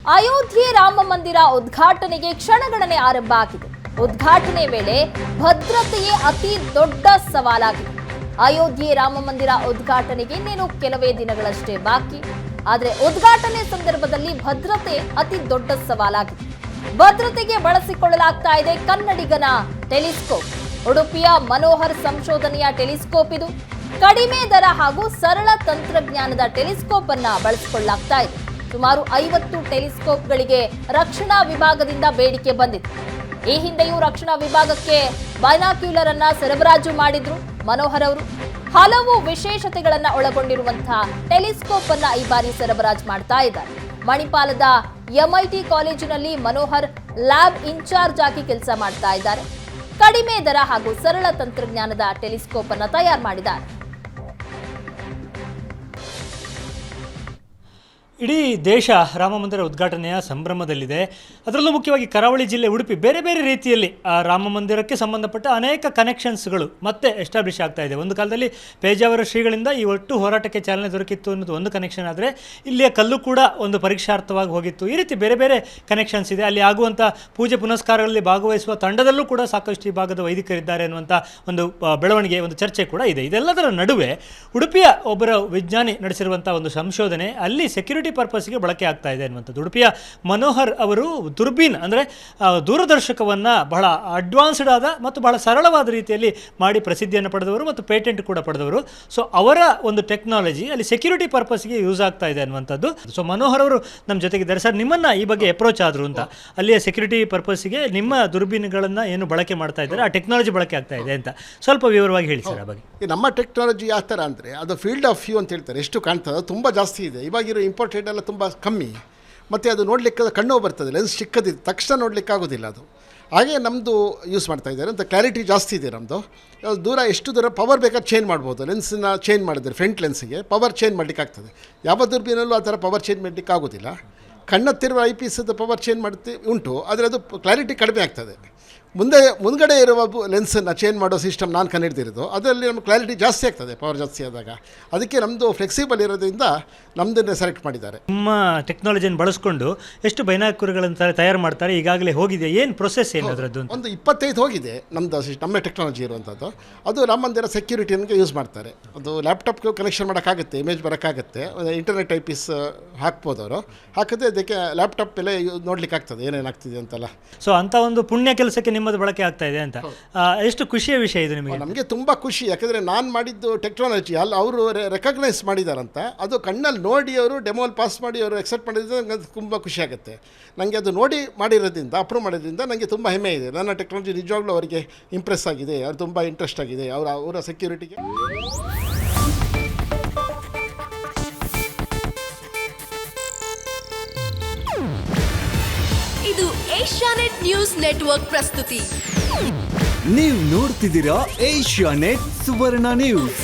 ಅಯೋಧ್ಯೆ ರಾಮ ಮಂದಿರ ಉದ್ಘಾಟನೆಗೆ ಕ್ಷಣಗಣನೆ ಆರಂಭ ಆಗಿದೆ. ಉದ್ಘಾಟನೆ ವೇಳೆ ಭದ್ರತೆಯೇ ಅತಿ ದೊಡ್ಡ ಸವಾಲಾಗಿದೆ. ಅಯೋಧ್ಯೆ ರಾಮ ಮಂದಿರ ಉದ್ಘಾಟನೆಗೆ ಇನ್ನೇನು ಕೆಲವೇ ದಿನಗಳಷ್ಟೇ ಬಾಕಿ. ಆದರೆ ಉದ್ಘಾಟನೆ ಸಂದರ್ಭದಲ್ಲಿ ಭದ್ರತೆ ಅತಿ ದೊಡ್ಡ ಸವಾಲಾಗಿದೆ. ಭದ್ರತೆಗೆ ಬಳಸಿಕೊಳ್ಳಲಾಗ್ತಾ ಇದೆ ಕನ್ನಡಿಗನ ಟೆಲಿಸ್ಕೋಪ್. ಉಡುಪಿಯ ಮನೋಹರ್ ಸಂಶೋಧನೆಯ ಟೆಲಿಸ್ಕೋಪ್ ಇದು. ಕಡಿಮೆ ದರ ಹಾಗೂ ಸರಳ ತಂತ್ರಜ್ಞಾನದ ಟೆಲಿಸ್ಕೋಪ್ ಅನ್ನ ಬಳಸಿಕೊಳ್ಳಲಾಗ್ತಾ ಇದೆ. ಸುಮಾರು 50 ಟೆಲಿಸ್ಕೋಪ್ಗಳಿಗೆ ರಕ್ಷಣಾ ವಿಭಾಗದಿಂದ ಬೇಡಿಕೆ ಬಂದಿದೆ. ಈ ಹಿಂದೆಯೂ ರಕ್ಷಣಾ ವಿಭಾಗಕ್ಕೆ ಬೈನಾಕ್ಯುಲರ್ ಅನ್ನ ಸರಬರಾಜು ಮಾಡಿದ್ರು ಮನೋಹರ್ ಅವರು. ಹಲವು ವಿಶೇಷತೆಗಳನ್ನ ಒಳಗೊಂಡಿರುವಂತಹ ಟೆಲಿಸ್ಕೋಪ್ ಅನ್ನ ಈ ಬಾರಿ ಸರಬರಾಜು ಮಾಡ್ತಾ ಇದ್ದಾರೆ. ಮಣಿಪಾಲದ ಎಂಐಟಿ ಕಾಲೇಜಿನಲ್ಲಿ ಮನೋಹರ್ ಲ್ಯಾಬ್ ಇನ್ಚಾರ್ಜ್ ಆಗಿ ಕೆಲಸ ಮಾಡ್ತಾ ಇದ್ದಾರೆ. ಕಡಿಮೆ ದರ ಹಾಗೂ ಸರಳ ತಂತ್ರಜ್ಞಾನದ ಟೆಲಿಸ್ಕೋಪ್ ಅನ್ನ ತಯಾರು ಮಾಡಿದ್ದಾರೆ. ಇಡೀ ದೇಶ ರಾಮ ಮಂದಿರ ಉದ್ಘಾಟನೆಯ ಸಂಭ್ರಮದಲ್ಲಿದೆ. ಅದರಲ್ಲೂ ಮುಖ್ಯವಾಗಿ ಕರಾವಳಿ ಜಿಲ್ಲೆ ಉಡುಪಿ ಬೇರೆ ಬೇರೆ ರೀತಿಯಲ್ಲಿ ಆ ರಾಮ ಮಂದಿರಕ್ಕೆ ಸಂಬಂಧಪಟ್ಟ ಅನೇಕ ಕನೆಕ್ಷನ್ಸ್ಗಳು ಮತ್ತೆ ಎಸ್ಟಾಬ್ಲಿಷ್ ಆಗ್ತಾ ಇದೆ. ಒಂದು ಕಾಲದಲ್ಲಿ ಪೇಜಾವರ ಶ್ರೀಗಳಿಂದ ಈ ಒಟ್ಟು ಹೋರಾಟಕ್ಕೆ ಚಾಲನೆ ದೊರಕಿತ್ತು ಅನ್ನೋದು ಒಂದು ಕನೆಕ್ಷನ್. ಆದರೆ ಇಲ್ಲಿಯ ಕಲ್ಲು ಕೂಡ ಒಂದು ಪರೀಕ್ಷಾರ್ಥವಾಗಿ ಹೋಗಿತ್ತು. ಈ ರೀತಿ ಬೇರೆ ಬೇರೆ ಕನೆಕ್ಷನ್ಸ್ ಇದೆ. ಅಲ್ಲಿ ಆಗುವಂಥ ಪೂಜೆ ಪುನಸ್ಕಾರಗಳಲ್ಲಿ ಭಾಗವಹಿಸುವ ತಂಡದಲ್ಲೂ ಕೂಡ ಸಾಕಷ್ಟು ಈ ಭಾಗದ ವೈದಿಕರಿದ್ದಾರೆ ಅನ್ನುವಂಥ ಒಂದು ಬೆಳವಣಿಗೆ, ಒಂದು ಚರ್ಚೆ ಕೂಡ ಇದೆ. ಇದೆಲ್ಲದರ ನಡುವೆ ಉಡುಪಿಯ ಒಬ್ಬರ ವಿಜ್ಞಾನಿ ನಡೆಸಿರುವಂಥ ಒಂದು ಸಂಶೋಧನೆ ಅಲ್ಲಿ ಸೆಕ್ಯೂರಿಟಿ ಪರ್ಪಸ್ಗೆ ಬಳಕೆ ಆಗ್ತಾ ಇದೆ ಅನ್ನುವಂಥದ್ದು. ಉಡುಪಿಯ ಮನೋಹರ್ ಅವರು ದುರ್ಬೀನ್ ಅಂದರೆ ದೂರದರ್ಶಕವನ್ನು ಬಹಳ ಅಡ್ವಾನ್ಸ್ಡ್ ಆದ ಮತ್ತು ಬಹಳ ಸರಳವಾದ ರೀತಿಯಲ್ಲಿ ಮಾಡಿ ಪ್ರಸಿದ್ಧಿಯನ್ನು ಪಡೆದವರು ಮತ್ತು ಪೇಟೆಂಟ್ ಕೂಡ ಪಡೆದವರು. ಸೊ ಅವರ ಒಂದು ಟೆಕ್ನಾಲಜಿ ಅಲ್ಲಿ ಸೆಕ್ಯೂರಿಟಿ ಪರ್ಪಸ್ಗೆ ಯೂಸ್ ಆಗ್ತಾ ಇದೆ ಅನ್ನುವಂಥದ್ದು. ಸೊ ಮನೋಹರ್ ಅವರು ನಮ್ಮ ಜೊತೆಗಿದ್ದಾರೆ. ಸರ್, ನಿಮ್ಮನ್ನು ಈ ಬಗ್ಗೆ ಅಪ್ರೋಚ್ ಆದರು ಅಂತ, ಅಲ್ಲಿಯ ಸೆಕ್ಯೂರಿಟಿ ಪರ್ಪಸ್ಗೆ ನಿಮ್ಮ ದುರ್ಬೀನ್ಗಳನ್ನು ಏನು ಬಳಕೆ ಮಾಡ್ತಾ ಇದ್ದಾರೆ, ಆ ಟೆಕ್ನಾಲಜಿ ಬಳಕೆ ಆಗ್ತಾ ಇದೆ ಅಂತ ಸ್ವಲ್ಪ ವಿವರವಾಗಿ ಹೇಳಿ ಸರ್. ಆ ಬಗ್ಗೆ ನಮ್ಮ ಟೆಕ್ನಾಲಜಿ ಯಾವ ಥರ ಅಂದರೆ ಅದು ಫೀಲ್ಡ್ ಆಫ್ ವ್ಯೂ ಅಂತ ಹೇಳ್ತಾರೆ. ಎಷ್ಟು ಕಾಣ್ತದೆ ಅದು ತುಂಬ ಜಾಸ್ತಿ ಇದೆ. ಇವಾಗಿರೋ ಇಂಪಾರ್ಟೆಂಟ್ ಎಲ್ಲ ತುಂಬ ಕಮ್ಮಿ. ಮತ್ತು ಅದು ನೋಡಲಿಕ್ಕೆ ಕಣ್ಣು ಬರ್ತದೆ, ಲೆನ್ಸ್ ಚಿಕ್ಕದಿದೆ, ತಕ್ಷಣ ನೋಡಲಿಕ್ಕೆ ಆಗೋದಿಲ್ಲ ಅದು. ಹಾಗೆ ನಮ್ಮದು ಯೂಸ್ ಮಾಡ್ತಾ ಇದ್ದಾರೆ ಅಂತ ಕ್ಲಾರಿಟಿ ಜಾಸ್ತಿ ಇದೆ ನಮ್ಮದು. ದೂರ ಎಷ್ಟು ದೂರ ಪವರ್ ಬೇಕಾದ್ರೆ ಚೇಂಜ್ ಮಾಡ್ಬೋದು. ಲೆನ್ಸನ್ನ ಚೇಂಜ್ ಮಾಡಿದ್ರೆ ಫ್ರಂಟ್ ಲೆನ್ಸಿಗೆ ಪವರ್ ಚೇಂಜ್ ಮಾಡಲಿಕ್ಕೆ ಆಗ್ತದೆ. ಯಾವ ದುರ್ಬೀನಲ್ಲೂ ಆ ಥರ ಪವರ್ ಚೇಂಜ್ ಮಾಡಲಿಕ್ಕೆ ಆಗೋದಿಲ್ಲ. ಕಣ್ಣತ್ತಿರುವ ಐ ಪೀಸದ ಪವರ್ ಚೇಂಜ್ ಉಂಟು, ಆದರೆ ಅದು ಕ್ಲಾರಿಟಿ ಕಡಿಮೆ ಆಗ್ತದೆ. ಮುಂದ್ಗಡೆ ಇರುವ ಲೆನ್ಸನ್ನು ಚೇಂಜ್ ಮಾಡೋ ಸಿಸ್ಟಮ್ ನಾನು ಕಂಡುಹಿಡಿದಿರೋದು. ಅದರಲ್ಲಿ ನಮ್ಮ ಕ್ಲಾರಿಟಿ ಜಾಸ್ತಿ ಆಗ್ತದೆ ಪವರ್ ಜಾಸ್ತಿ ಆದಾಗ. ಅದಕ್ಕೆ ನಮ್ಮದು ಫ್ಲೆಕ್ಸಿಬಲ್ ಇರೋದ್ರಿಂದ ನಮ್ಮದನ್ನೇ ಸೆಲೆಕ್ಟ್ ಮಾಡಿದ್ದಾರೆ. ನಿಮ್ಮ ಟೆಕ್ನಾಲಜಿಯನ್ನು ಬಳಸ್ಕೊಂಡು ಎಷ್ಟು ಬೈನಾಕ್ಯುಲರ್ಗಳನ್ನು ತಯಾರು ಮಾಡ್ತಾರೆ, ಈಗಾಗಲೇ ಹೋಗಿದೆ, ಏನು ಪ್ರೊಸೆಸ್ ಏನು ಅದರದ್ದು? ಒಂದು 25 ಹೋಗಿದೆ ನಮ್ಮ ಟೆಕ್ನಾಲಜಿ ಇರುವಂಥದ್ದು. ಅದು ರಾಮ ಮಂದಿರ ಸೆಕ್ಯೂರಿಟಿಗೆ ಯೂಸ್ ಮಾಡ್ತಾರೆ. ಅದು ಲ್ಯಾಪ್ಟಾಪ್ಗೆ ಕನೆಕ್ಷನ್ ಮಾಡೋಕ್ಕಾಗುತ್ತೆ, ಇಮೇಜ್ ಬರೋಕ್ಕಾಗುತ್ತೆ, ಇಂಟರ್ನೆಟ್ ಐ ಪೀಸ್ ಹಾಕ್ಬೋದು. ಅವರು ಹಾಕಿದ್ರೆ ಅದಕ್ಕೆ ಲ್ಯಾಪ್ಟಾಪ್ ಮೇಲೆ ನೋಡ್ಲಿಕ್ಕೆ ಆಗ್ತದೆ ಏನೇನಾಗ್ತಿದೆ ಅಂತೆಲ್ಲ. ಸೊ ಅಂಥ ಒಂದು ಪುಣ್ಯ ಕೆಲಸಕ್ಕೆ ನಿಮ್ಮದು ಬಳಕೆ ಆಗ್ತಾ ಇದೆ ಅಂತ ಎಷ್ಟು ಖುಷಿಯ ವಿಷಯ ಇದು ನಿಮಗೆ? ನಮಗೆ ತುಂಬ ಖುಷಿ. ಯಾಕಂದರೆ ನಾನು ಮಾಡಿದ್ದು ಟೆಕ್ನಾಲಜಿ ಅಲ್ಲಿ ಅವರು ರೆಕಗ್ನೈಸ್ ಮಾಡಿದಾರಂತ, ಅದು ಕಣ್ಣಲ್ಲಿ ನೋಡಿ ಅವರು ಡೆಮೋಲ್ ಪಾಸ್ ಮಾಡಿ ಅವರು ಎಕ್ಸೆಪ್ಟ್ ಮಾಡಿದ್ರೆ ನನಗೆ ತುಂಬ ಖುಷಿ ಆಗುತ್ತೆ. ನನಗೆ ಅದು ನೋಡಿ ಮಾಡಿರೋದ್ರಿಂದ, ಅಪ್ರೂವ್ ಮಾಡೋದ್ರಿಂದ ನನಗೆ ತುಂಬ ಹೆಮ್ಮೆ ಇದೆ. ನನ್ನ ಟೆಕ್ನಾಲಜಿ ನಿಜವಾಗ್ಲೂ ಅವರಿಗೆ ಇಂಪ್ರೆಸ್ ಆಗಿದೆ, ಅವ್ರು ತುಂಬ ಇಂಟ್ರೆಸ್ಟ್ ಆಗಿದೆ ಅವರ ಸೆಕ್ಯೂರಿಟಿಗೆ. ಇದು ಏಷ್ಯಾನೆಟ್ ನ್ಯೂಸ್ ನೆಟ್ವರ್ಕ್ ಪ್ರಸ್ತುತಿ. ನೀವು ನೋಡ್ತಿದ್ದೀರಾ ಏಷ್ಯಾನೆಟ್ ಸುವರ್ಣ ನ್ಯೂಸ್.